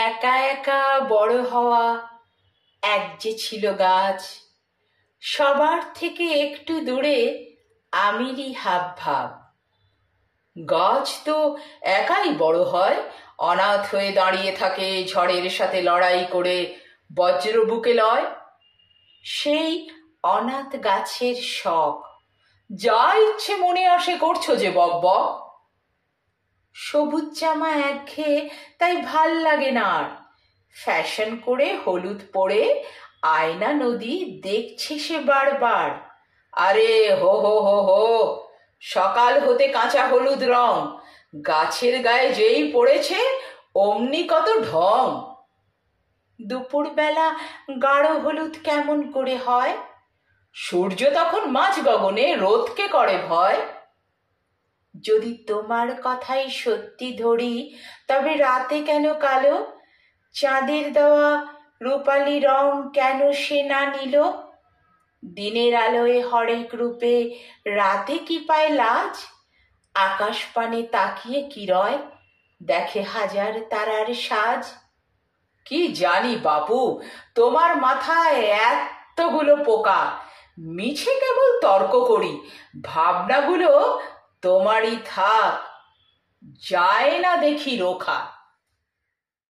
একা একা বড় হওয়া এক যে ছিল গাছ, সবার থেকে একটু দূরে আমিরই হাব ভাব। গাছ তো একাই বড় হয়, অনাথ হয়ে দাঁড়িয়ে থাকে, ঝড়ের সাথে লড়াই করে বজ্র বুকে লয়। সেই অনাথ গাছের শখ, যা ইচ্ছে মনে আসে করছো যে বক বক। সবুজ জামা একঘেয়ে, তাই ভাল লাগে না আর। ফ্যাশন করে হলুদ পরে আয়না নদী দেখছে সে বারবার। আরে হো হো হো হো, সকাল হতে কাঁচা হলুদ রং, গাছের গায়ে যেই পড়েছে অমনি কত ঢং। দুপুরবেলা গাঢ় হলুদ কেমন করে হয়? সূর্য তখন মাঝ গগনে, রোদকে করে ভয়। যদি তোমার কথাই সত্যি ধরি, তবে রাতে কেন কালো? চাঁদের দেওয়া রূপালি রং কেন সে না নিল? দিনের আলোয় হরেক রূপে রাতে কি পায় লাজ? আকাশ পানে তাকিয়ে কি রয়, দেখে হাজার তারার সাজ। কি জানি বাপু, তোমার মাথায় এতগুলো পোকা, মিছে কেবল তর্ক করি, ভাবনাগুলো তোমারই থাক, যায় না দেখি রোখা।